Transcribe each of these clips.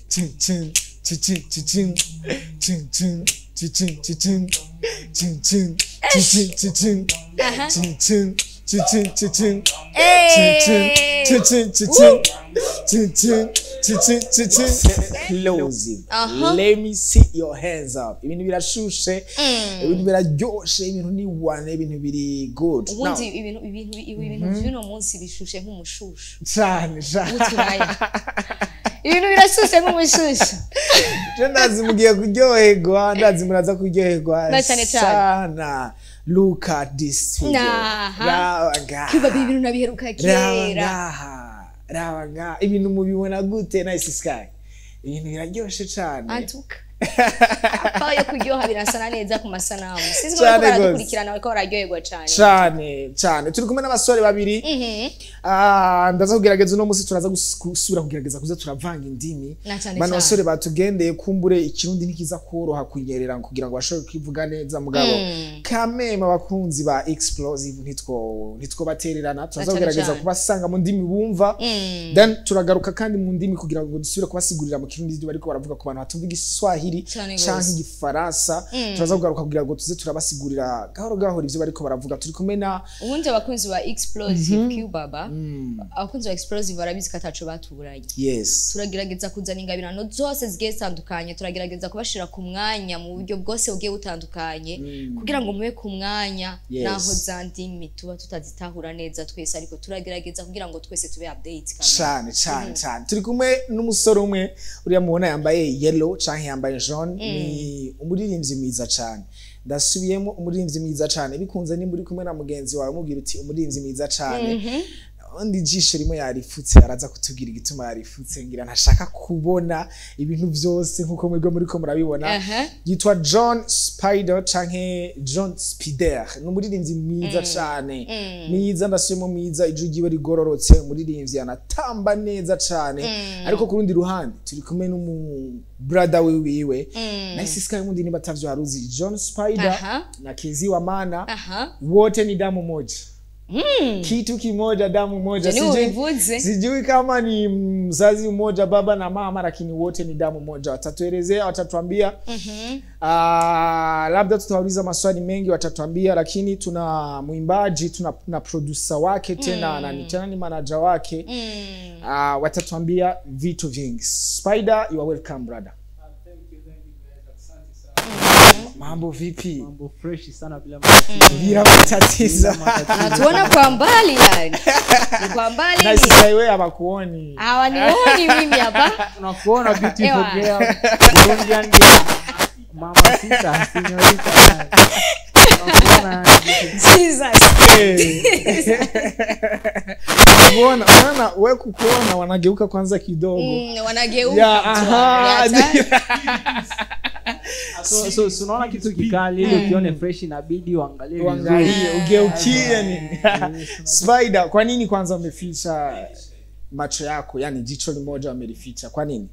Chin chin chin chin chin chin chin chin chin chin chin chin chin chin chin chin closing. Let me see your hands up. Ibintu birashushe, ibintu biraryoshe, ibintu ni one, ibintu biri good. Ubundi ibintu by'uno munsi bishushe nk'umushushu. Cyane. Ibintu birashushe nk'umushushu. Je ndazi mugiye kuryoherwa, ndazi muraza kuryoherwa sana. Look at this video. Kiba ibintu nabiheruka kera. Rawaga ibintu mubibona gute Nice Sky? Ibintu biraryoshe cyane. Antuka. Apaye kuryoha birasana neza ku masanamu. Sizi ko barakurikirana ariko bararyoherwa cyane. Turi kumwe n'abasore babiri. Ndaza kugerageza no musi turaza gusubira kugerageza kuza turavanga indimi. Bano basore batugendeye kumbure ikirundi nikiza koroha kunyerera kugira ngo bashobore kwivuga neza mugabo. Kameme abakunzi ba Explosive nitwo batererana turaza kugerageza kubasanga mu ndimi bumva. Then turagaruka kandi mu ndimi kugira ngo dusubire kubasigurira mu kirundi ibyo bariko baravuga ku bantu batumva Igiswahili canke Igifaransa. Turaza kugaruka kugira ngo tuze turabasigurira gahoro ivyo bariko baravuga. Turi kumwe na ubundi abakunzi ba Explosive Q-Baba. Abakunzi ba Explosive barabizi kataco batuburaye. Yes. Turagerageza kuzana ingabirano zose zigiye zitandukanye, turagerageza kubashira ku mwanya mu buryo bwose bugiye butandukanye kugira ngo mube ku mwanya naho zandimi tuba tutazitahura neza twese, ariko turagerageza kugira ngo twese tube update cyane. Turi kumwe n'umusore umwe uriya mubona yambaye yellow canke yambaye jaune, ni umuririmbyi mwiza cyane. Ndasubiyemo umuririmbyi mwiza cyane, bikunze nimba uri kumwe na mugenzi wawe mubwira uti umuririmbyi mwiza cyane. Undi jisho rimwe yarifutse araza kutubwira igituma yarifutse, ngira ntashaka kubona ibintu byose nkuko mwebwe muri ko murabibona. Yitwa John Spider canke John Spider, n'umuririmbyi mwiza cyane. Mwiza ndasubiyemo mwiza, ijugiwe rigororotse, umuririmbyi anatamba neza cyane. Ariko ku rundi ruhande turi kumwe n'umu brother wiwe Nice Sky mundi ni batavyo haruzi John Spider na Kezi wa Mana wote ni damu moja. Kitu kimoja damu moja. Sijui kama ni mzazi mmoja baba na mama, lakini wote ni damu moja. Watatuelezea, watatuambia. Labda tutawauliza maswali mengi watatuambia, lakini tuna muimbaji, tuna producer wake tena ni manager wake. Watatuambia vitu vingi. Spider, you are welcome brother. Mambo vipi? Mambo fresh sana bila matatizo. Tuona kwa mbali yani. Kwa mbali. Nice Sky wewe hawakuoni. Hawanioni mimi hapa. Tunakuona beautiful girl. Colombian girl. Mama sita, señorita. Tunakuona Jesus. Unaona wewe kukuona wanageuka kwanza kidogo. Wanageuka. So unaona kitu kikali ile ukione fresh inabidi uangalie ugeukie nini. Spider, kwa nini kwanza umeficha macho yako, yani jicho moja umelificha kwa nini?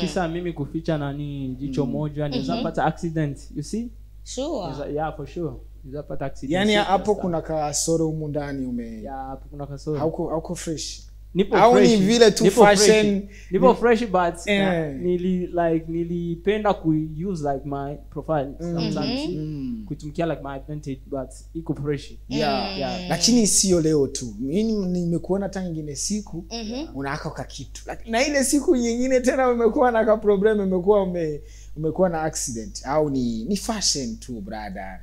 Kisa mimi kuficha nani jicho moja naweza pata accident, you see? Sure. For sure. Naweza pata accident. Yani hapo kuna kasoro humu ndani hapo kuna kasoro. Hauko fresh. Nipo au fresh. Ni vile tu fashion. Nipo fresh but nilipenda ku use like my profile sometimes kutumikia like my advantage, but iko fresh. Lakini sio leo tu. Mimi nimekuona tangu nyingine siku unaaka kwa kitu. Na ile siku nyingine tena umekuwa na ka problem, umekuwa na accident au ni fashion tu brother.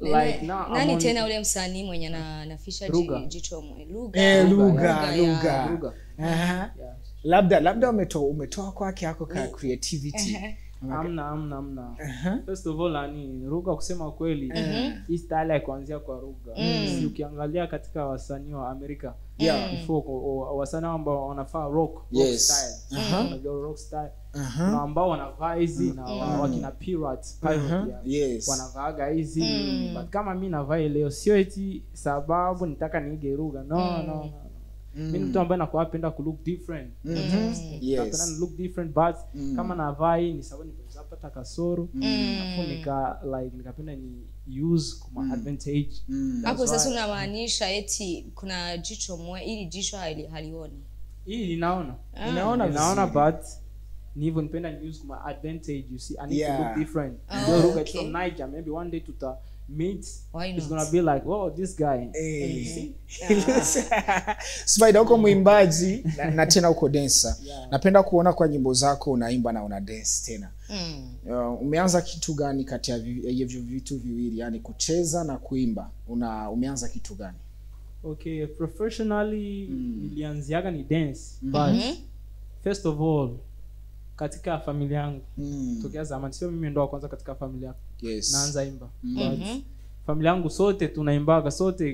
Like nani tena ule msanii mwenye nafisha jicho Lugha. Labda umetoa kwake yako ka creativity. Amna. First of all Lugha kusema kweli hii style ya kuanzia kwa Lugha. Si ukiangalia katika wasanii wa Amerika before wasanii ambao wanafaa rock style. Rock style. Na ambao wanavaa hizi na wakina Pirates wanavaa hizi, but kama mimi navaa leo sio eti sababu nitaka niige Lugha. No. Mimi mtu ambaye napenda ku look different. Napenda look different, but kama navaa ni sababu nipata kasoro afu nikapenda ni use kwa advantage. Hapo sasa unamaanisha eti kuna jicho ili jicho halioni. hii ninaona but ni hivyo nipenda news kuma advantage, you see I need to look different. Look at from Niger, maybe one day tuta meet, it's gonna be like, oh, this guy. Spider, uko mwimbaji na tena uko dancer. Napenda kuona kwa nyimbo zako unaimba na una dance tena. Umeanza kitu gani kati ya hivyo vitu viwili, yani kucheza na kuimba? Umeanza kitu gani? Okay, professionally nilianziaga ni dance, but first of all katika familia yangu tokea zamani, sio mimi ndo wa kwanza katika familia. Naanza imba. Familia yangu sote tunaimbaga, sote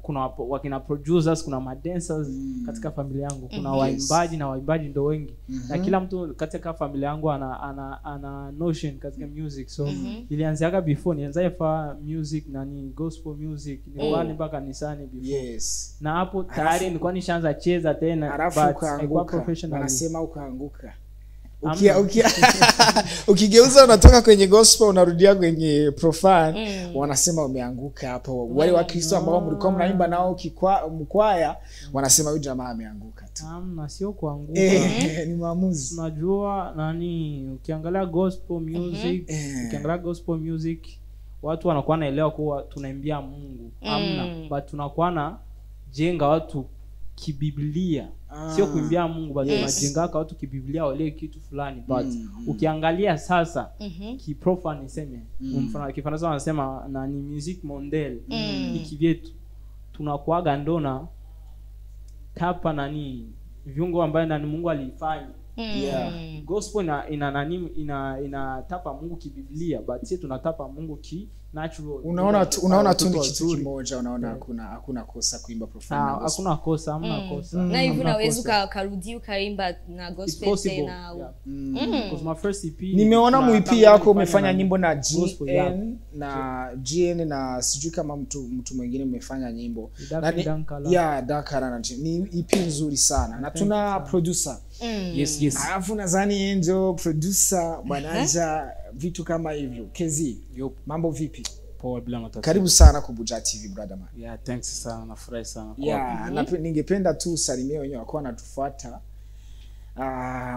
kuna wakina producers, kuna madancers katika familia yangu, kuna waimbaji na waimbaji ndo wengi. Na kila mtu katika familia yangu ana notion katika music. So nilianziaga before, nianza fa music nani gospel music, nilikuwa mpaka kanisani before. Na hapo tayari nilikuwa nishaanza cheza tena, but haikuwa professional. Wanasema ukaanguka. Ukigeuza unatoka kwenye gospel unarudia kwenye profane, wanasema umeanguka hapo. Wale wa Kristo ambao mlikuwa mnaimba nao mkwaya wanasema huyu jamaa ameanguka tu. Na sio kuanguka. Ni maamuzi. Unajua nani, ukiangalia gospel music, watu wanakuwa naelewa kuwa tunaimbia Mungu. But tunakuwa na jenga watu kibiblia. Sio kuimbia Mungu, but tunajenga watu kibiblia wale kitu fulani. But ukiangalia sasa kiprofane niseme, mfano Kifaransa wanasema na ni music mondel, ikivyetu tunakuaga ndona tapa nani viungo ambayo nani Mungu alifanya. Gospel ina tapa Mungu kibiblia, but sisi tunatapa Mungu ki natural. Unaona tu ni kitu kimoja, unaona hakuna kosa kuimba profane. Hakuna kosa, hamna kosa. Na hivi unaweza ukarudi ukaimba na gospel tena. Because my first EP nimeona mu EP yako umefanya nyimbo na GN na sijui kama mtu mwingine umefanya nyimbo. Dakara ni EP nzuri sana. Na tuna producer. Yes. Alafu nadhani ndio producer manager vitu kama hivyo. Kezi, mambo vipi? Poa bila matatizo. Karibu sana kwa Buja TV brother man. Thanks sana, nafurahi sana. Ningependa tu usalimie wenyewe wako wanatufuata.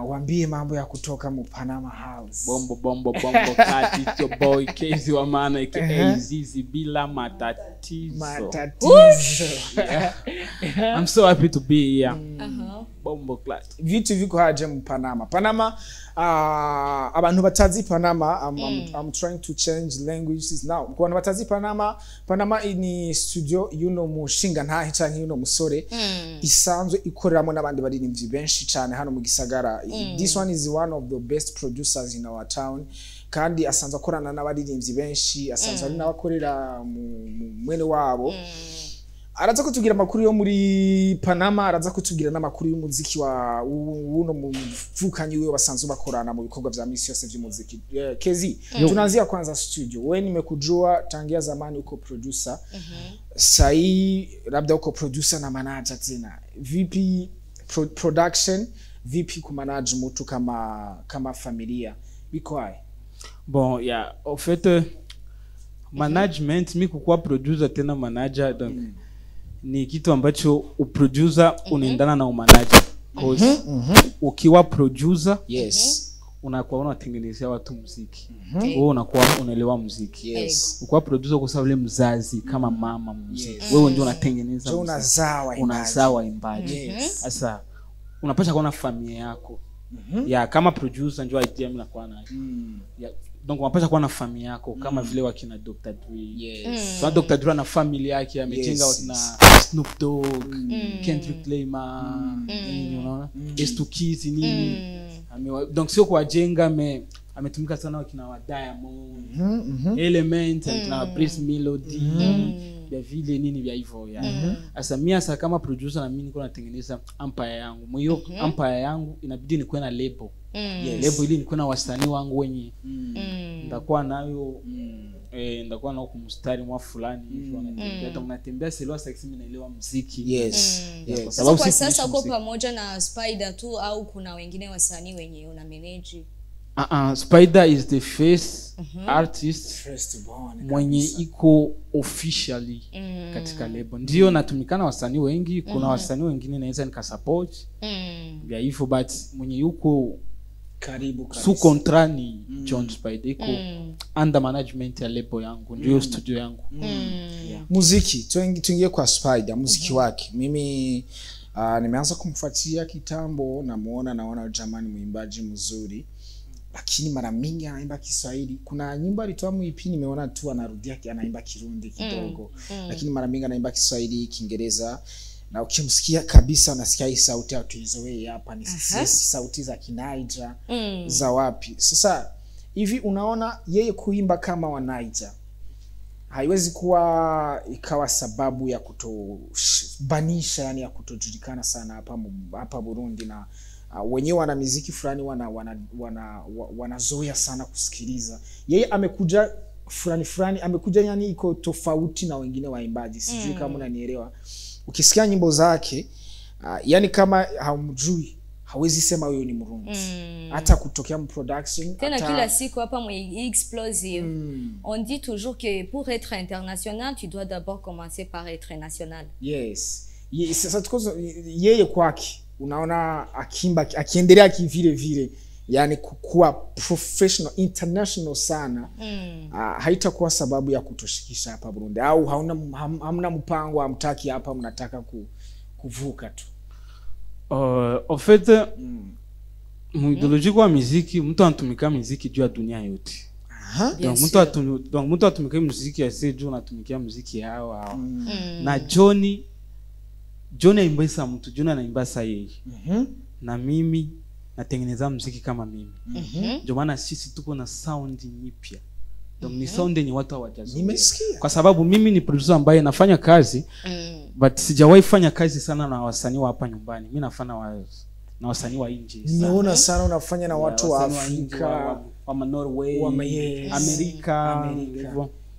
Waambie mambo ya kutoka mu Panama House. Bombo kati your boy Kezi wa maana Zizi bila matatizo. I'm so happy to be here. Bombo class. Vitu viko haje mu Panama. Abantu batazi Panama, I'm trying to change languages now. Kwa batazi Panama ni studio mushinga ntahe canke musore isanzwe ikoreramo nabandi baririmbyi benshi cyane hano mu gisagara. This one is one of the best producers in our town, kandi asanzwe akorana n'abaririmbyi benshi, asanzwe ari nabakorera mwene wabo. Araza kutubwira amakuru yo muri Panama, araza kutubwira n'amakuru y'umuziki wa uno muvukanyi we basanzwe bakorana mu bikorwa vya misi yose vy'umuziki. Kezi, tunaanzia kwanza studio. Wewe nimekujua tangia zamani uko producer. Sai labda uko producer na manager tena. Vipi production, vipi kumanage mtu kama familia? Biko hai? Bon, en fait management mi kukuwa producer tena manager, donc ni kitu ambacho uproducer unaendana na umanager. Cause ukiwa producer unakuwa unatengenezea watu muziki. Wewe unakuwa unaelewa muziki. Ukiwa producer kwa sababu ile mzazi kama mama muziki. Wewe ndio unatengeneza muziki. Unazawa imbaji. Sasa unapaswa kuona familia yako. Kama producer njoo idea mimi nakuwa nayo. Donc unapaswa kuwa na familia yako kama vile wakina Dr. Dre. So Dr. Dre na familia yake amejenga wakina Snoop Dogg, Kendrick Lamar, unaona? Estu Keys nini. Donc sio kwa jenga ametumika sana wakina wa Diamond, Element na Prince Melody, ya vile nini vya hivyo Asa mimi kama producer na mimi niko natengeneza empire yangu. Mwiyo empire yangu inabidi nikuwe na label. Label ili nikuwe na wasanii wangu wenye ndakuwa nayo ndakuwa nao kumstari mwa fulani hivyo hata mnatembea selwa sexy mimi naelewa muziki. Kwa sababu kwa sasa uko pamoja na Spider tu au kuna wengine wasanii wenye una manage? Spider is the first artist First born mwenye iko officially katika label. Ndio natumikana wasanii wengi, kuna wasanii wengine naweza nikasupport ya hivyo, but mwenye yuko karibu kabisa. su contrat ni John Spider, iko under management ya label yangu, ndio studio yangu. Muziki tuingie kwa Spider, muziki wake. Mimi nimeanza kumfuatia kitambo, naona jamani mwimbaji mzuri, lakini mara mingi anaimba Kiswahili. Kuna nyimbo alitoa EP nimeona tu anarudia anaimba Kirundi kidogo, lakini mara mingi anaimba Kiswahili, Kiingereza, na ukimsikia kabisa unasikia hii sauti ya tuizoe hapa ni sauti za Kiniger za wapi. Sasa hivi unaona yeye kuimba kama wa Niger haiwezi kuwa ikawa sababu ya kutobanisha, yani ya kutojulikana sana hapa Burundi, na wenyewe wana muziki fulani wanazoea sana kusikiliza. Yeye amekuja fulani amekuja, yani iko tofauti na wengine waimbaji, sijui kama unanielewa. Ukisikia nyimbo zake yani kama haumjui hawezi sema huyo ni Mrundi. Hata kutokea production tena kila siku hapa mwe explosive. On dit toujours que pour être international tu dois d'abord commencer par être national. Yes. Sasa yeye kwake unaona akiendelea kivile vile, yani kuwa professional international sana, haitakuwa sababu ya kutoshikisha hapa Burundi, au hamna mpango amtaki hapa, mnataka kuvuka tu. En fait muidologie kwa muziki, mtu anatumika muziki juu ya dunia yote. Donc mtu atumika muziki ya seju, anatumikia muziki yao. Na Johnny aimbesa mtu, Johnny anaimba saa yeye. Na mimi natengeneza muziki kama mimi. Ndio maana sisi tuko na sound nyipya. Donc ni sound yenye watu hawajazoea. Nimesikia. Kwa sababu mimi ni producer ambaye nafanya kazi but sijawahi fanya kazi sana na wasanii wa hapa nyumbani. Mimi nafanya na wasanii wa nje. Nimeona sana unafanya na watu wa Afrika, wa Norway, Amerika.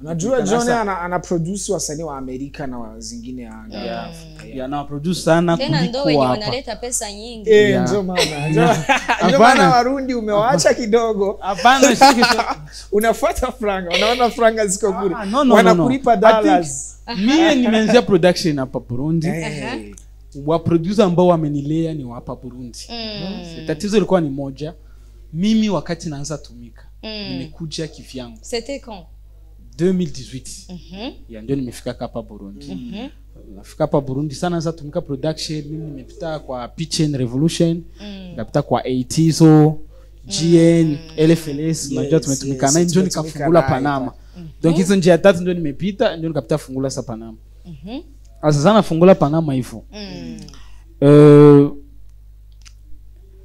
Unajua John ana produce wasanii wa Amerika na zingine ya Afrika. Ya na produce sana kuliko hapa. Tena ndio wenye wanaleta pesa nyingi. Ndio maana Warundi umewaacha kidogo. Hapana, unafuata franga, unaona franga ziko kule. Wanakulipa dollars. Mimi nimeanzia production hapa Burundi. Wa producer ambao wamenilea ni hapa Burundi. Tatizo ilikuwa ni moja. Mimi wakati naanza tumika, nimekuja kivyangu. C'était quand? 2018. Ya ndio nimefika hapa Burundi. Nafika hapa Burundi sana naanza tumika production. Mimi nimepita kwa Pitch and Revolution, nimepita kwa ATZO, GN, LFLS, najua tumetumika na ndio nikafungula Panama. Donc hizo njia tatu ndio nimepita, ndio nikapita fungula sa Panama. Sasa sana fungula Panama hivyo.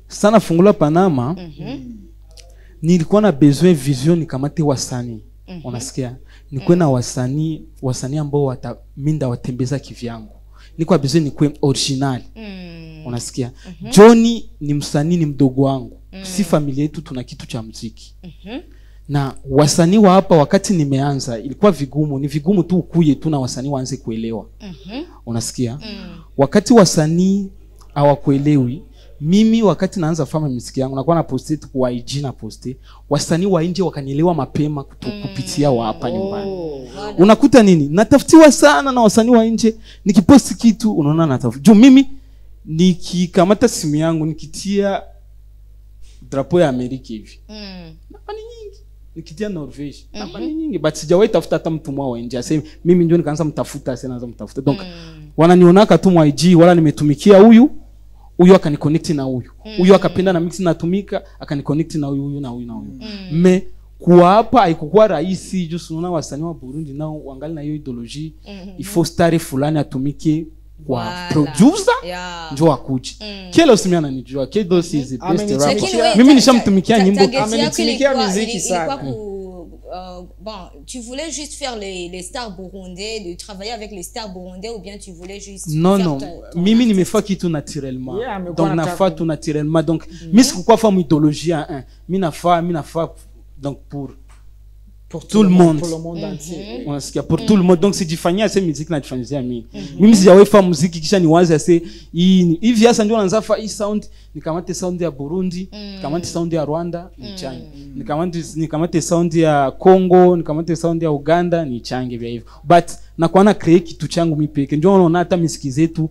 Sana fungula Panama. Nilikuwa na besoin vision nikamate wasanii. Unasikia? Nikuwe na wasanii ambao minda watembeza kivyangu. Nikuwa besoin nikuwe original. Unasikia? Johnny ni msanii, ni mdogo wangu. Si familia yetu tuna kitu cha muziki. Na wasanii wa hapa wakati nimeanza ilikuwa vigumu, ni vigumu tu ukuye tu na wasanii waanze kuelewa. Unasikia? Wakati wasanii hawakuelewi, mimi wakati naanza kufanya muziki yangu nakuwa na posti kwa IG na posti, wasanii wa nje wakanielewa mapema kupitia wa hapa nyumbani. Unakuta nini? Natafutiwa sana na wasanii wa nje, nikiposti kitu unaona natafuta. Juu mimi nikikamata simu yangu nikitia drapo ya Amerika hivi. Namba ni nyingi. Nikitia Norvege. Namba ni nyingi, but sijawahi tafuta hata mtu mwa nje. Asema mimi ndio nikaanza mtafuta, sasa naanza mtafuta. Donc wananionaka tu mwa IG, wala nimetumikia huyu akaniconnect na huyu akapenda na mix natumika akaniconnect na huyu na huyu. Me kwa hapa haikuwa rahisi, just unaona wasanii wa Burundi nao wangali na hiyo ideology, ifo star fulani atumike kwa producer njoo akuje. Kile usimia ananijua, Kedo is the best rapper. Mimi nishamtumikia nyimbo, amenitumikia muziki sana. Bon, tu voulais juste faire les stars burundais, de travailler avec les stars burundais, ou bien tu voulais juste non, mimi nimefaa kitu naturellement. Donc nafaa tout naturellement. Donc mimi sikuwa fa mythologie mimi nafaa donc pour pour tout le monde. Pour le monde entier. Unasikia pour tout le monde. Donc sijifanyia sasa muziki na jifanyia mimi. Mimi sijawahi fanya muziki kisha niwaze ase hivi hasa ndio naanza fa hii sound nikamate sound ya Burundi, nikamate sound ya Rwanda, nichange. Nikamate sound ya Congo, nikamate sound ya Uganda, nichange vya hivyo. But na kuana create kitu changu mimi peke. Ndio unaona hata muziki zetu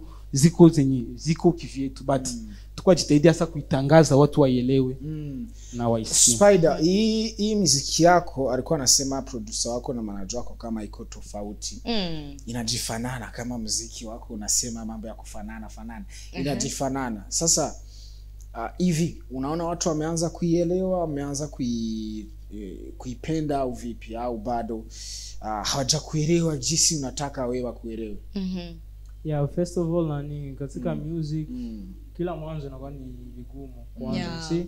ziko kivyetu but tukwa jitahidi hasa kuitangaza watu waelewe na waisikie. Spider, hii muziki yako alikuwa anasema producer wako na manager wako kama iko tofauti. Inajifanana kama muziki wako unasema mambo ya kufanana. Inajifanana. Sasa hivi unaona watu wameanza kuielewa, wameanza kuipenda au vipi au bado hawajakuelewa jinsi unataka wewe kuelewe? Yeah, first of all nani katika music kila mwanzo inakuwa ni vigumu kwanza.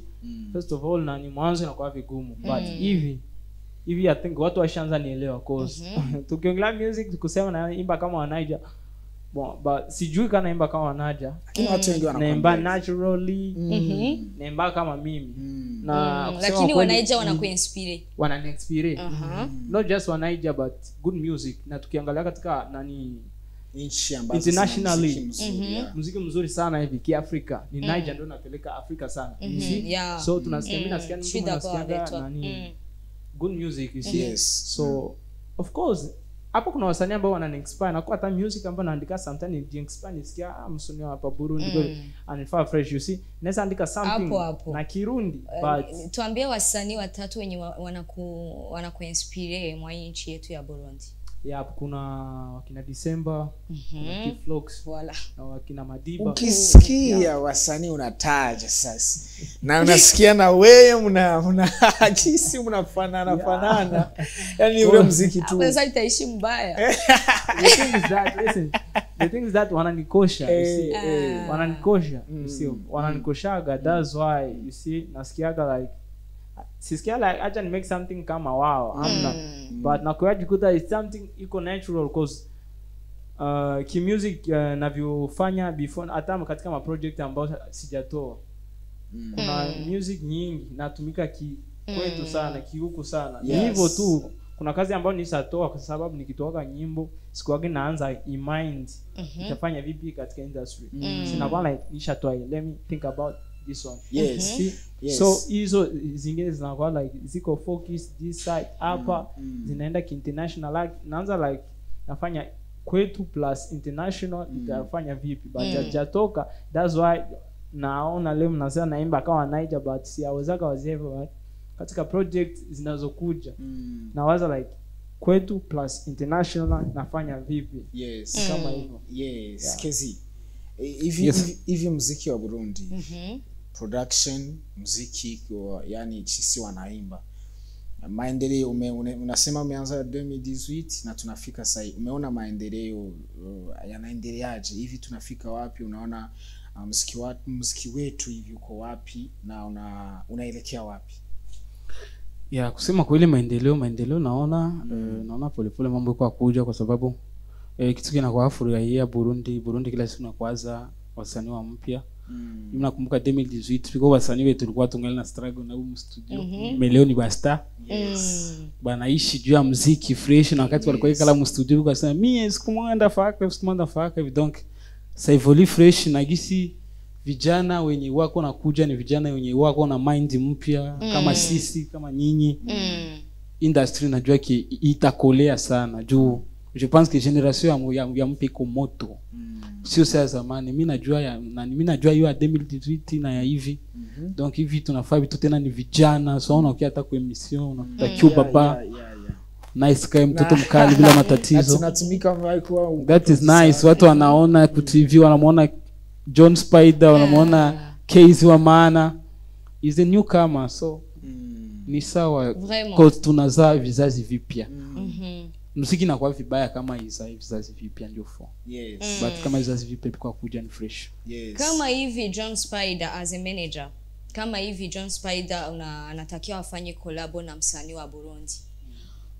First of all nani mwanzo inakuwa vigumu but hivi I think watu washaanza nielewa cause tukiongelea music kusema na imba kama wanaija but sijui kana imba kama wanaja lakini watu wengi wanakwambia naimba naturally naimba kama mimi na lakini wanaija wanakuinspire wananiinspire not just wanaija but good music na tukiangalia katika nani internationally muziki mzuri sana hivi kiafrika ni Niger ndio napeleka Afrika sana so tunasikia mimi nasikia mtu anasikia nani good music you see so of course hapo kuna wasanii ambao wanani-inspire na kwa hata music ambayo naandika sometimes ni-inspire nisikia msanii hapa Burundi anifaa fresh you see naweza andika something na Kirundi but tuambie wasanii watatu wenye wanakuinspire mwa nchi yetu ya Burundi. Kuna wakina December, Kiflox, na wakina Madiba. Ukisikia wasanii unataja sasa. Na unasikia na wewe mnahakisi mnafanana. Yaani ule muziki tu. Sasa itaishi mbaya. The thing is that wananikosha, you see. Wananikosha, you see. Wananikoshaga, that's why you see nasikiaga like sisikia like acha ni make something kama wow but nakuajikuta is something iko natural cause ki music navyofanya before hata katika ma project ambayo sijatoa kuna music nyingi natumika kwetu sana kihuku sana hivyo tu kuna kazi ambayo nisatoa kwa sababu nikitoka nyimbo sikuwage naanza mind itafanya vipi katika industry sinakuwa like nishatoa let me think about this one so hizo zingine zinakuwa like ziko focus this side hapa zinaenda international like naanza like nafanya kwetu plus international itafanya vipi but hajatoka that's why naona leo mnasema naimba kama Niger but siawezaka wazevo katika project zinazokuja nawaza like kwetu plus international nafanya vipi kama hivyo Kezi hivi muziki wa Burundi production muziki yani sisi wanaimba maendeleo unasema umeanza 2018 na tunafika sasa umeona maendeleo yanaendeleaje hivi tunafika wapi unaona muziki wetu hivi uko wapi na unaelekea wapi? Kusema kweli maendeleo naona polepole mambo yako kuja kwa sababu kitu kinakuwa furahia Burundi kila siku nakwaza wasanii wa mpya. Mimi nakumbuka 2018 tulikuwa wasanii wetu tulikuwa tungali na struggle na huko studio. Leo ni basta. Banaishi juu ya muziki fresh na wakati walikuwa kala mu studio kwa sema mimi sikumwenda faka hivi donc ça évolue fresh na gisi vijana wenye wako nakuja ni vijana wenye wako na mind mpya kama sisi kama nyinyi. Industry najua ki itakolea sana juu je pense que génération ya mpiko moto sio sasa zamani mimi najua hiyo ya 2018 na ya hivi donc hivi tunafaa vitu tena ni vijana so unaokia hata kwa emission unatakiwa baba nice kama mtoto mkali bila matatizo tunatumika kwa that is nice watu wanaona ku TV wanamuona John Spider wanamuona Case wa maana is a newcomer so ni sawa cause tunazaa vizazi vipya muziki na kwa vibaya kama vizazi vipya ndio for but kama vizazi vipya kwa kuja ni fresh kama hivi John Spider as a manager kama hivi John Spider anatakiwa afanye collab na msanii wa Burundi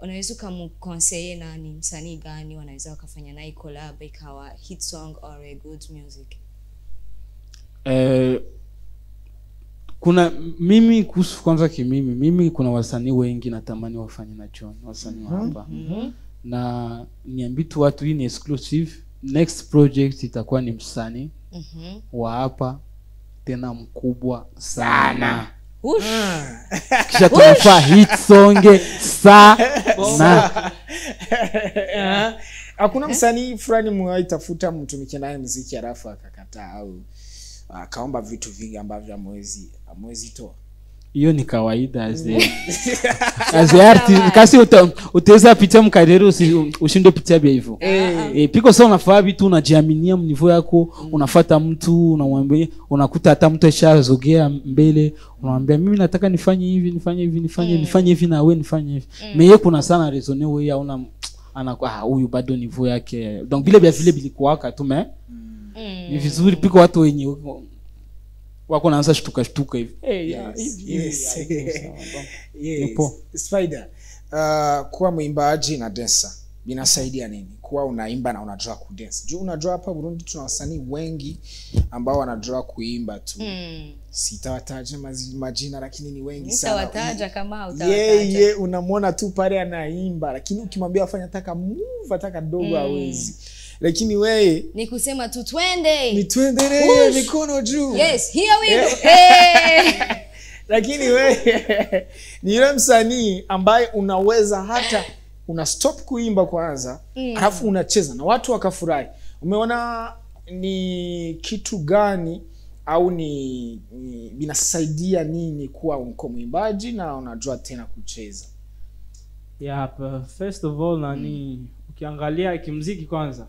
unaweza kumconseil nani msanii gani wanaweza wakafanya naye collab ikawa hit song or a good music? kuna mimi kuhusu kwanza mimi kuna wasanii wengi natamani wafanye na John, wasanii wa hapa. Na niambie tu watu hii ni exclusive. Next project itakuwa ni msanii wa hapa tena mkubwa sana. Kisha tunafaa hit songe sana. Hakuna msanii fulani mwaitafuta mtumike naye muziki alafu akakataa au akaomba vitu vingi ambavyo amwezi toa? Hiyo ni kawaida as artist. Kasi utaweza pitia mkarero ushinde pitia bia hivyo. Piko sasa unafaa vitu unajiaminia mnivo yako, unafuata mtu unamwambia, unakuta hata mtu ashazogea mbele, unamwambia mimi nataka nifanye hivi nifanye hivi na wewe nifanye hivi. Meye kuna sana raisonner wewe hauna anakuwa huyu bado nivo yake. Donc vile bilikuwaka tu ni vizuri piko watu wenye wako naanza shtuka hivi. Yes. Spider, kuwa mwimbaji na dancer binasaidia nini? Kuwa unaimba na unajua kudance. Juu unajua hapa Burundi tuna wasanii wengi ambao wanajua kuimba tu. Sitawataja majina lakini ni wengi sana. Nitawataja kama utawataja. Unamwona tu pale anaimba lakini ukimwambia afanye taka dogo hawezi. Lakini wewe ni kusema tu twende. Ni tuendelee mikono juu. Yes, here we go. Hey. Lakini wewe ni yule msanii ambaye unaweza hata una stop kuimba kwanza, alafu unacheza na watu wakafurahi. Umeona ni kitu gani au ni binasaidia nini kuwa uko mwimbaji na unajua tena kucheza? First of all ukiangalia kimuziki kwanza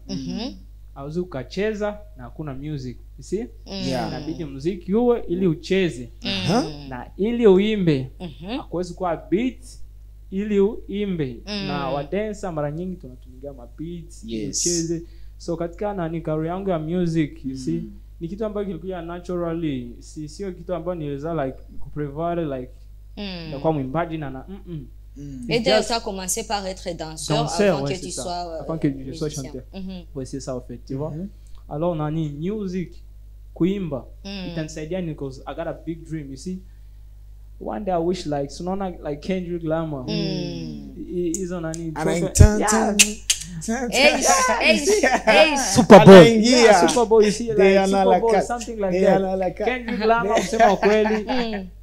auzi ukacheza na hakuna music, you see? Inabidi muziki uwe ili ucheze na ili uimbe. Hakuwezi kuwa beat ili uimbe. Na wadansa mara nyingi tunatumia beats ili ucheze. So katika career yangu ya music, you see, ni kitu ambacho kilikuja naturally. Sio kitu ambacho niweza like kuprepare like kwa mwimbaji na Et d'ailleurs, tu as commencé par être danseur avant que tu sois avant que je sois chanteur. Ouais, c'est ça en fait, tu vois. Alors music kuimba itanisaidia because I got a big dream, you see. One day I wish like Kendrick Lamar. He's on Super Bowl, you see, like Super Bowl, something like that. Kendrick Lamar kusema kweli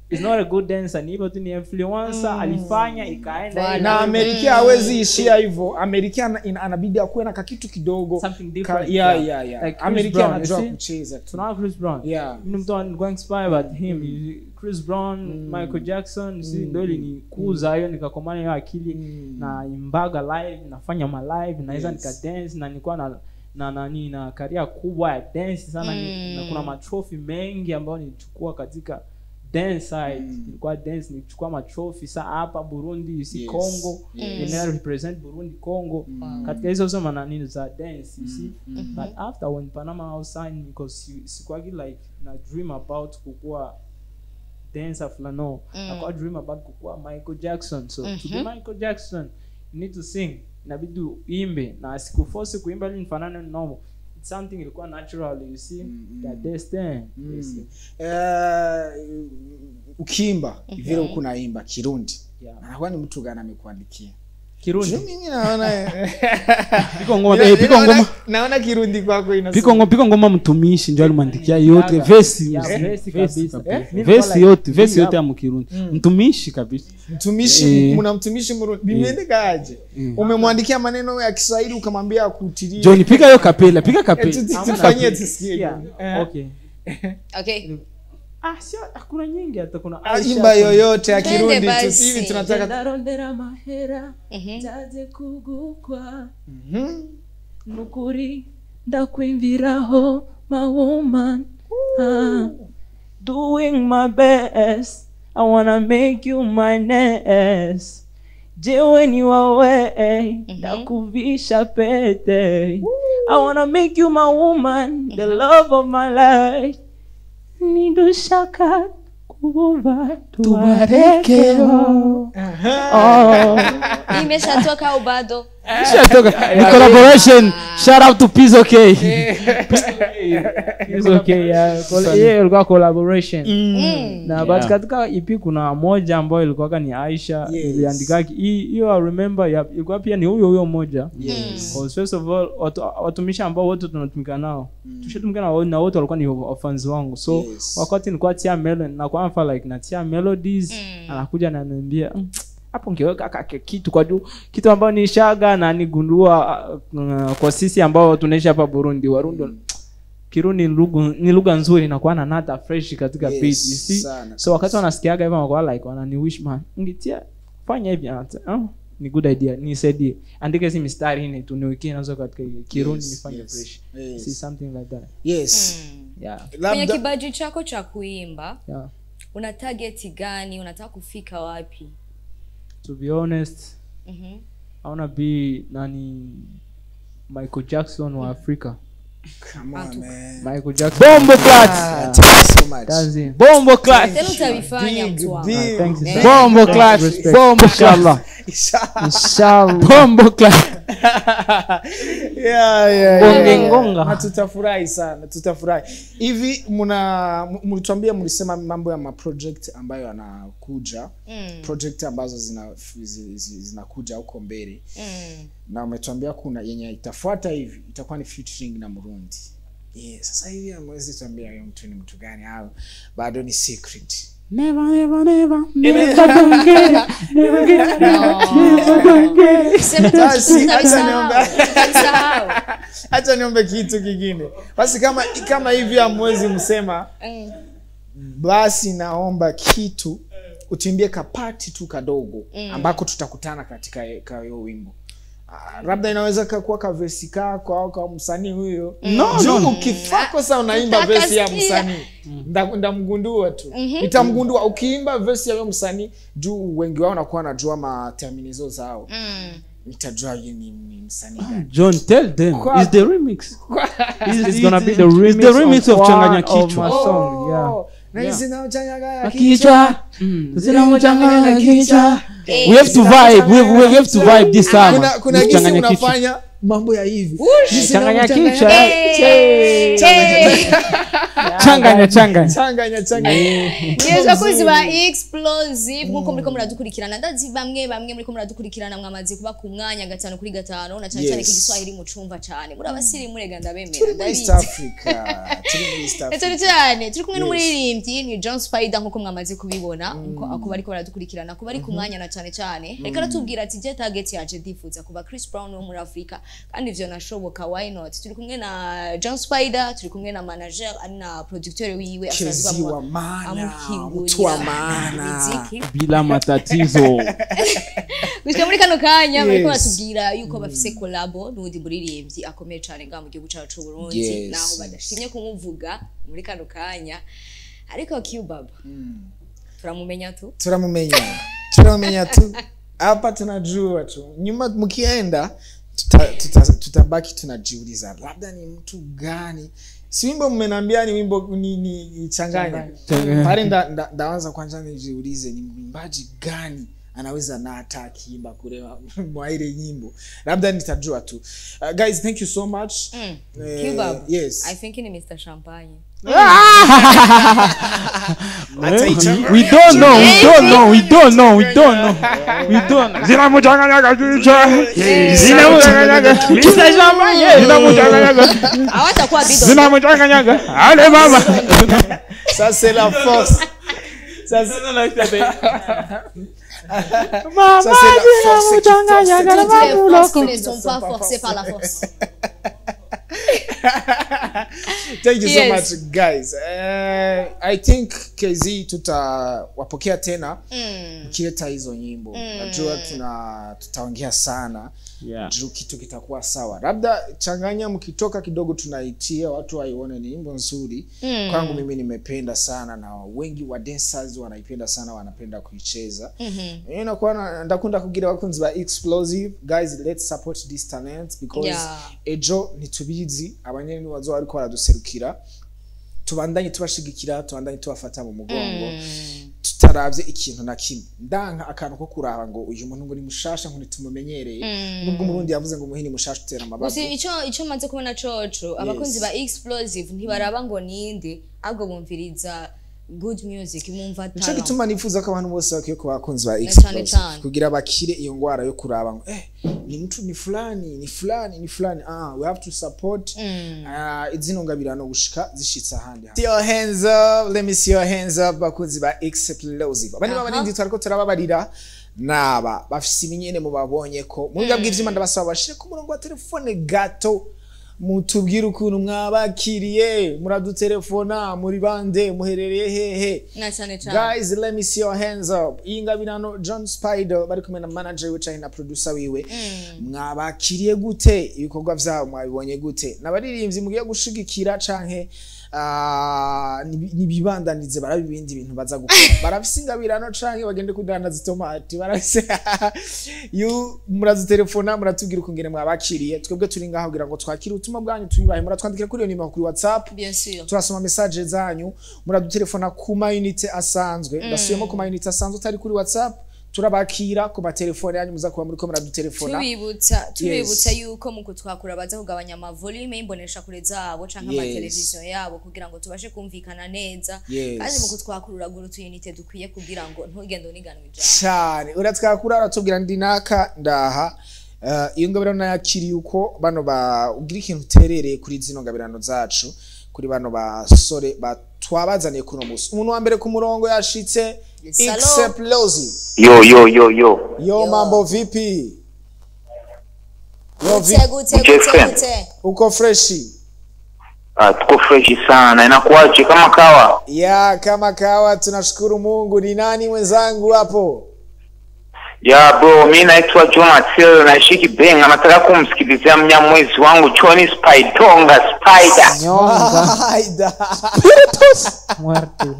is not a good dancer, ni hivyo tu ni influencer, alifanya ikaenda. Na Amerika hawezi ishia hivyo. Amerika anabidi akuwe na kitu kidogo, something different. Like Amerika anajua kucheza. Tuna Chris Brown. Mimi mtu going inspired by him. Chris Brown, Michael Jackson, ndio ilinikuza hiyo nikakomana hiyo akili na imbaga live, nafanya ma live, naweza nikadance na nilikuwa na career kubwa ya dance sana. Na kuna matrophy mengi ambayo nilichukua katika dance side. Nilikuwa dance nilichukua matrophy hapa Burundi, you see, Congo. Nina represent Burundi, Congo. Katika hizo sema za dance, you see. But after when Panama was signed, because sikwagi like na dream about kukua dancer fulano. I dream about kukua Michael Jackson. So to be Michael Jackson, you need to sing. Inabidi uimbe na sikuforce kuimba ili nifanane normal. It's something ilikuwa natural, you see. That destiny. Ukiimba vile uko naimba Kirundi. Anakuwa ni mtu gani amekuandikia? Kirundi. Mimi naona piko ngoma. Naona Kirundi kwako inasema. Piko ngoma mtumishi ndio alimwandikia yote verse kabisa. Verse yote ya Kirundi. Mtumishi kabisa. Mtumishi mnamtumishi Murundi. Bimeende kaje? Umemwandikia maneno ya Kiswahili ukamwambia akutilie. John piga hiyo kapela, Tufanyie tusikie. Okay. Sio hakuna nyingi, hata kuna imba yoyote ya Kirundi tu hivi tunataka ndarondera mahera jaje kugukwa nukuri ndakwimviraho my woman doing my best I wanna make you my nest je when you away ndakuvisha pete I wanna make you my woman the love of my life nido shaka kuva tubarekeo. Imeshatoka au bado? The collaboration. Shout out to Peace OK. Peace OK. Yeah, ilikuwa collaboration. Na but katika EP kuna moja ambayo ilikuwa ni Aisha iliandika hiyo I remember ilikuwa pia ni huyo moja. Because first of all watumishi ambao wote tunatumika nao. Tushatumika na wote walikuwa ni fans wangu. So wakati nilikuwa tia melody na kwa mfano like na tia melodies anakuja na ananiambia hapo ngeweka kitu kwa juu kitu ambao ni shaga na nigundua kwa sisi ambao tunaishi hapa Burundi Warundi Kirundi ni lugha nzuri na kuwa na nata fresh katika beat you see so wakati wanasikiaga hivyo wako like wanani wish man ungetia fanya hivi hata ni good idea ni said andike hizi mistari ni tuniwekee nazo katika Kirundi nifanye fresh see something like that kwenye kibaji chako cha kuimba una target gani unataka kufika wapi? To be honest, I wanna be Michael Jackson wa Africa. Come on, man. Michael Jackson. Bombo Clat. Thank you so much. That's it. Bombo Clat. Tena utavifanya mtu wangu. Thanks. Bombo Clat. Bombo Inshallah. Inshallah. Bombo Clat. Yeah. Tutafurahi sana, tutafurahi. Hivi mlituambia mlisema mambo ya project ambayo yanakuja. Project ambazo zinakuja huko mbele. Na umetuambia kuna yenye itafuata hivi itakuwa ni featuring na Murundi. Sasa hivi amwezi tuambia huyo mtu ni mtu gani au bado ni secret. Never Acha niombe kitu kingine. Basi kama hivi amwezi msema basi naomba kitu utimbie kapati tu kadogo ambako tutakutana katika hiyo wimbo. Labda inaweza kuwa ka verse kako au kwa msanii huyo. No. Ukifako sasa unaimba verse ya msanii. Ndamgundua tu. Nitamgundua ukiimba verse ya msanii juu wengi wao wanakuwa wanajua materminazo zao. Nitajua yeye ni msanii gani. John, tell them it's the remix. It's gonna be the remix of Changanya Kichwa song. Na zina Changanya Kichwa. Zina Changanya Kichwa. We have to vibe. We have to vibe this time. Kuna kisi unafanya mambo ya hivi. Changanya Kichwa. Changanya. Yezo kuziba explosive nkuko muriko muradukurikirana ndazi bamwe muriko muradukurikirana mwamaze kuba ku mwanya 5 na cyane kigiswahili mucumva cyane muri abasiri murega ndabemera ndabizi East Africa turi kumwe n'umuririmbyi ni John Spider nkuko mwamaze kubibona ako bariko baradukurikirana kuba ari ku mwanya na cyane reka ratubwira ati je target yaje ndifuza kuba Chris Brown wo muri Africa kandi ivyo nashoboka why not turi kumwe na John Spider turi kumwe na manager ari na producteur wiwe asazwa mtu wa maana bila matatizo Gushika muri kano kanya bariko batubwira yuko bafise collabo n'undi muririmbyi akomeye cyane nga mu gihugu cyacu Burundi naho badashimye kumuvuga muri kano kanya ariko Q-Baba turamumenya tu hapa tunajua tu nyuma mkienda tutabaki tunajiuliza labda ni mtu gani. Si wimbo mmeniambia ni wimbo ni Changanya. Pale ndaanza kwanza nijiulize ni mwimbaji gani anaweza na ataki imba kule mwa ile nyimbo. Labda nitajua tu. Guys, thank you so much. Q-Baba. Yes. I think ni Mr. Champagne. We don't know. Zina Changanya Kichwa. Mr. Champagne. Hawatakuwa bido. Zina Changanya. Ale mama. Ça c'est la force. Ça c'est la force ne sont pas forcés par la force. Thank you so much guys. I think KZ tutawapokea tena mkileta hizo nyimbo. Najua tutaongea sana. Juu kitu kitakuwa sawa. Labda Changanya mkitoka kidogo tunaitia watu waione ni nyimbo nzuri. Kwangu mimi nimependa sana na wengi wa dancers wanaipenda sana, wanapenda kuicheza. Inakuwa ndakunda kugira bakunzi ba explosive. Guys, let's support this talent because ejo nitubizi abanyeni wazo ariko baraduserukira. Tubandanye tubashigikira, tubandanye tubafata mu mugongo. tutaravye ikintu na kimwe ndanka akantu ko kuraba ngo uyu muntu ngo ni mushasha ngo nitumumenyereye nubwo umurundi yavuze ngo umuhini mushasha utera amabavu gusa ico maze kubona coco abakunzi ba Explosive ntibaraba ngo ninde ahubwo bumviriza good music mumva nico gituma nifuza ko abantu bose bakiye ku bakunzi ba Explosive kugira bakire iyo ngwara yo kuraba ngo ni mtu ni fulani we have to support izino ngabirano gushika zishitsa handi your hands up, let me see your hands up bakunzi ba Explosive abandi babarindi twariko turababarira naba bafise ibinyene mu babonye ko mu bwa bw'ivyima ndabasaba bashire ku murongo wa telefone gato mutubwira ukuntu mwabakiriye muradutelefona muri bande muherereye hehe guys let me see your hands up ingabirano John Spider bari kumwe na manager wicaye na producer wiwe mwabakiriye gute ibikorwa vyabo mwabibonye gute nabaririmbyi mugiye gushigikira canke nibibandanize barabibindi bintu baza gukora barafise ingabirano canke bagende kudandaza itomati barafise muradutelefona muratubwira ukungene mwabakiriye twebwe turi ngaho kugira ngo twakire ubutumwa bwanyu tubibahe muratwandikira kuri iyo nimero kuri WhatsApp bien sûr turasoma message zanyu muradutelefona ku ma unité asanzwe ndasubiyemo ku ma unité asanzwe utari kuri WhatsApp turabakira ku matelefone yanyu muza kuba muri ko muradutelefona tubibutsa yuko mu kutwakura baza kugabanya ama volume y'imbonesha kure zabo canke ama television yabo kugira ngo tubashe kumvikana neza kandi mu kutwakurura guru tu unité dukwiye kugira ngo ntugende uniganwe cyane uratwakura aratubwira ndi naka ndaha iyo ngabirano yakiri uko bano ugira ikintu terereye kuri zino ngabirano zacu kuri bano basore twabazaniye kuno musi umuntu wa mbere ku murongo yashitse Explosive yo mambo vipi gute uko freshi tuko freshi sana inakuaje kama kawa kama kawa tunashukuru Mungu ni nani mwenzangu hapo bro mimi naitwa Jonathan na Shiki Benga nataka kumsikilizia mnyamwezi wangu Johnny Spider muerto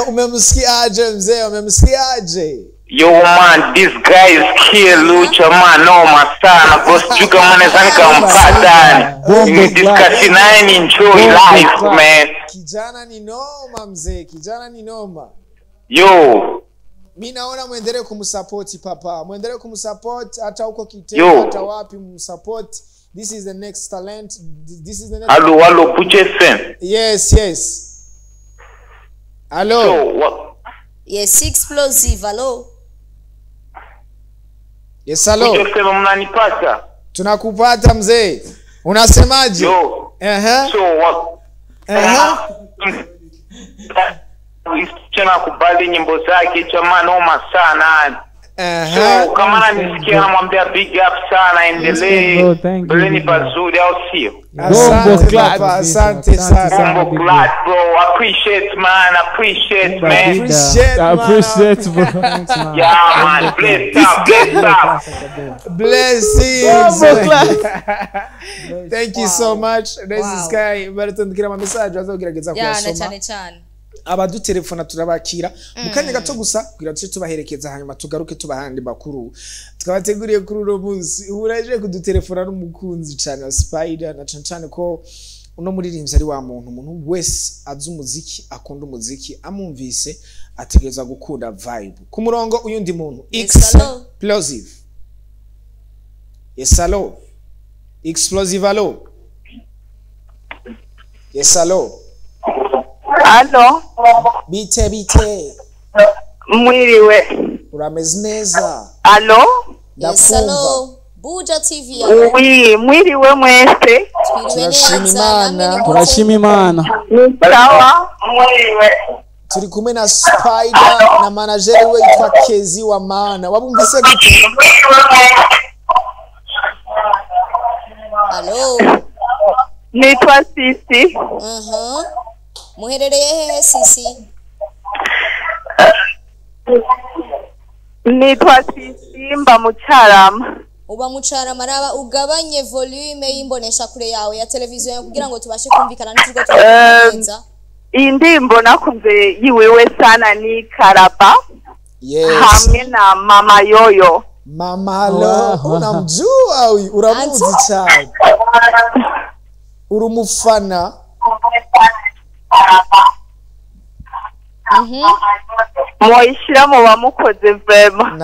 umemsikiaje mzee umemsikiaje yo man this guy is kill Lucha man noma sana boss juga manezani kampata ni discuss naye enjoy life man kijana ni noma mzee kijana ni noma yo mimi naona muendelee kumsupport papa muendelee kumsupport hata huko Kitengela hata wapi msupport this is the next talent this is the next Hello Puche FM yes hello so what yes Explosive hello yes hello Puche FM mnanipata tunakupata mzee unasemaje yo so what Chana kubali nyimbo zake chama noma sana so kama nanisikia namwambia big up sana endelee beleni pazuri au sio asante sana bro appreciate man appreciate bro yeah man blessings thank you so much this is guy baratondikira ama message azogerageza kuyasoma cyane abadutelefona turabakira mukanya gato gusa kugira tuce tubaherekeza hanyuma tugaruke tubahandi bakuru twabateguriye kuri uno munsi uraje kudutelefona n'umukunzi cyane Spider na cyane ko uno muririmbyi ari wa umuntu wese azi umuziki akunda umuziki amumvise ategereza gukunda vibe ku murongo uyundi muntu Explosive hello Explosive hello hello Allo bite mwiriwe urameze neza allo hello Buja TV oui mwiriwe mwese turashima Imana sawa mwiriwe turi kumwe na Spider na manager we yitwa Kezi wa Mana wabumvise gute allo nitwa Sisi muherereye hehe Sisi nitwa Sisi mba Mucarama uba Mucarama araba ugabanye volume y'imbonesha kure yawe ya televiziyo kugira ngo tubashe kumvikana n'ikirwa twagenza indimbo nakunze yiwewe sana ni Karaba hamwe na Mama Yoyo Mama lo unamjua uramuzi cyane urumufana Moishira mu bamukoze vrema.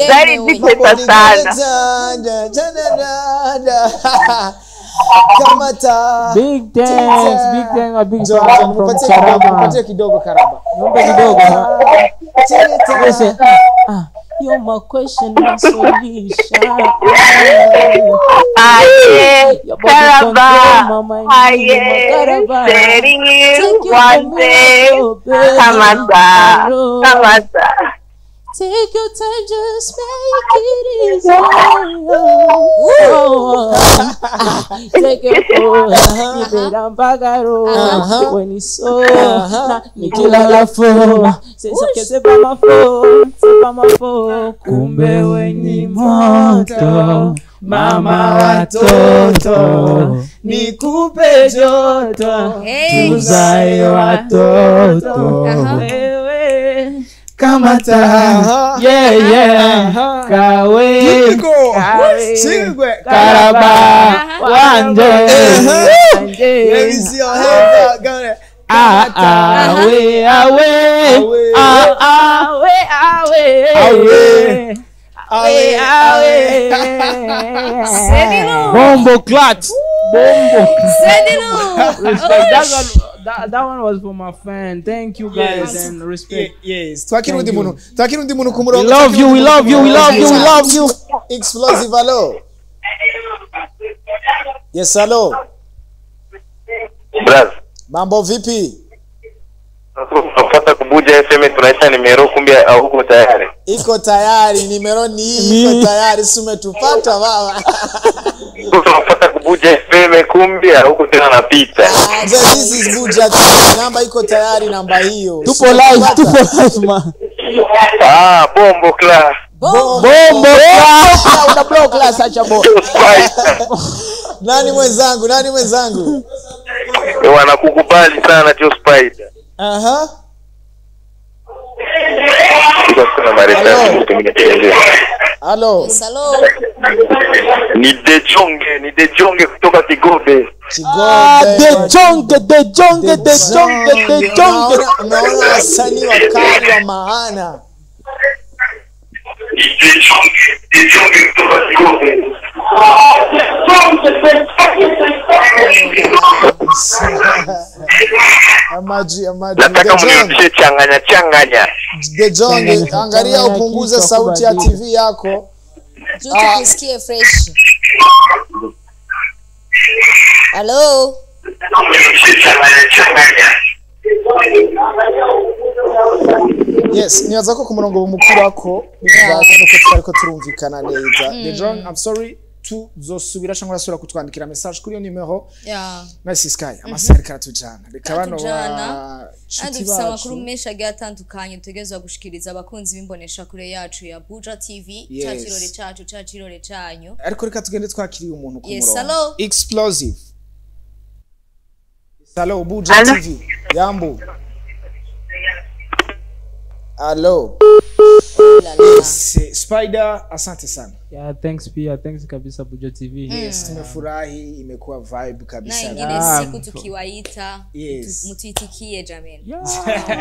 Zari ziteta sana. Kamata. Big thanks, a big John from Karaba. Mpatie kidogo Karaba. Niombe kidogo. Listen. You're my question, my solution. Karaba. Setting you one day. Kamata. Take your time, just make it easy. Take it for you better bagaro. When it's so, nikila la fo. C'est pas ma faute. Kumbe wenye moto, mama watoto, nikupe joto, tuzae watoto. Kamata, kawe, Karaba, wanje, let me see your hands up, go there. Bombo clat. That one was for my fan. Thank you guys and respect. Yes. Twakirundi munu kumurongo. We love you. Explosive, hello. Yes, hello. Brother. Mambo vipi? Tunapata kubuja FM tunaita nimero kumbe huko tayari. Iko tayari, nimero ni iko tayari, sumetupata baba. Tunapata kubuja FM kumbe huko tena napita. This is Buja TV. Namba iko tayari, namba hiyo. Tupo live man. Bombo class. Una block class acha bo. Nani mwenzangu? Wanakukubali sana Joe Spider. Hello. Ni De Jonge kutoka Kigobe. De Jonge. Unaona wasanii wakali wa maana. De Jonge kutoka Kigobe. Amaji. Nataka mnionyeshe changanya. De Jonge, angalia upunguze sauti ya TV yako. Tusikie fresh. Hello. Yes, nibaza ko ku murongo mukuru wako bivanye nuko twariko turumvikana neza. De Jonge, I'm sorry. Tuzosubira cyangwa asura kutwandikira message kuri yo numero. Nice Sky. Amasari karatujana. Reka bano wa andi bisaba kuri mesha gatandukanye tegezwa gushikiriza abakunzi bimbonesha kure yacu ya Buja TV, cyakirore cyacu cyakirore cyanyu. Ariko reka tugende twakiriye umuntu ku murongo. Yes, hello. Explosive. Hello Buja TV. Yambo. Hello. Spider, asante sana. Yeah, thanks pia. Thanks kabisa Buja TV. Yes, tumefurahi, imekuwa vibe kabisa. Na ingine siku tukiwaita, mtuitikie jameni.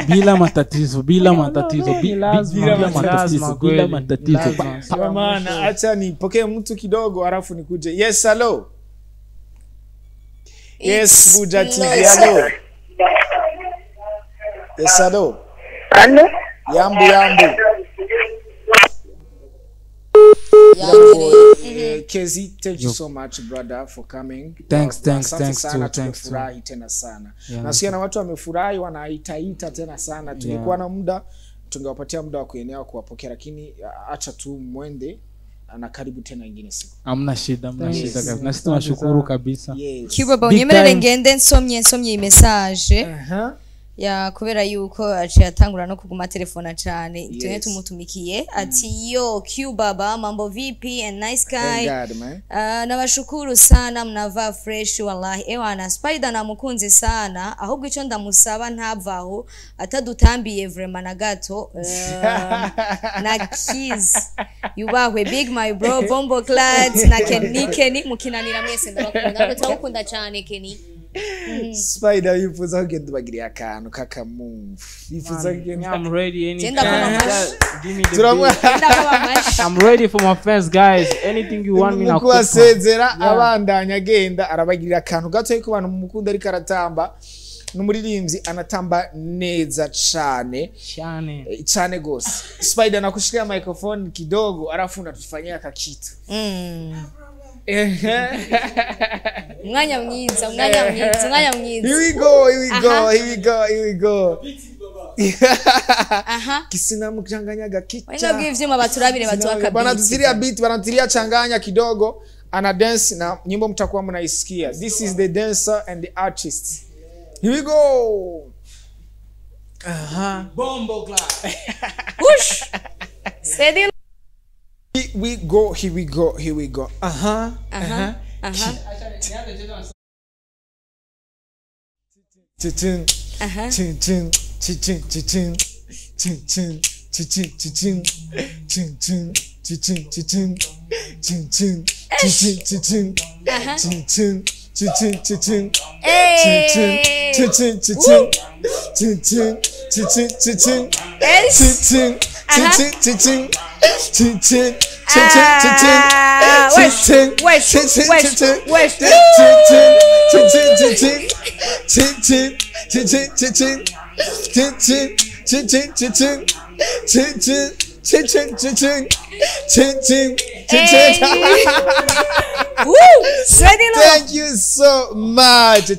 Bila matatizo. Kwa maana acha nipokee mtu kidogo alafu nikuje. Yes, hello. Yes, Buja TV. Hello. Yes, hello. Hello. Yambo. Kezi, thank you so much brother for coming. Thanks too. Tumefurahi tena sana. Nasikia na watu wamefurahi wanaita tena sana. Tulikuwa na muda, tungewapatia muda wa kuenea kuwapokea, lakini acha tu mwende na karibu tena nyingine siku. Hamna shida kabisa. Na sisi tunashukuru kabisa. Cuba bonyemerere ngende nsomye message. Ya kubera yuko aciye atangura no kuguma telefona cyane tune tumutumikiye ati yo Cuba mambo vipi and nice guy. Nabashukuru sana mnava fresh wallahi ewana Spider namukunze sana ahubwo ico ndamusaba ntavaho atadutambiye vraiment na gato na kiss yubahwe big my bro bombo clad na Kenny mukinanira mwese ndabakunda cyane Kenny. Spider yifuza kugenda bagiriye akantu kakamumvu yifuza kugenda I'm ready anytime. Genda kwa mamashi. Give me the turamwa beat. Genda kwa mamashi. I'm ready for my fans, guys. Anything you want me na muko asezera abandanya agenda arabagirira akantu gato yuko abantu mumukunda ariko aratamba n'umuririmbyi anatamba neza cyane cyane gose. Spider nakushikia microphone kidogo arafunda tufanyia kakitu. Mwanya mwiza. Here we go. Aha. Kisina mchanganya gakicha. Wenda bw'ivyuma baturabire batuaka beat. Banatiria changanya kidogo ana dance na nyimbo mtakuwa mnaisikia. This is the dancer and the artist. Here we go. Bombo clap. Push. Steady. Here we go. Thank you so much.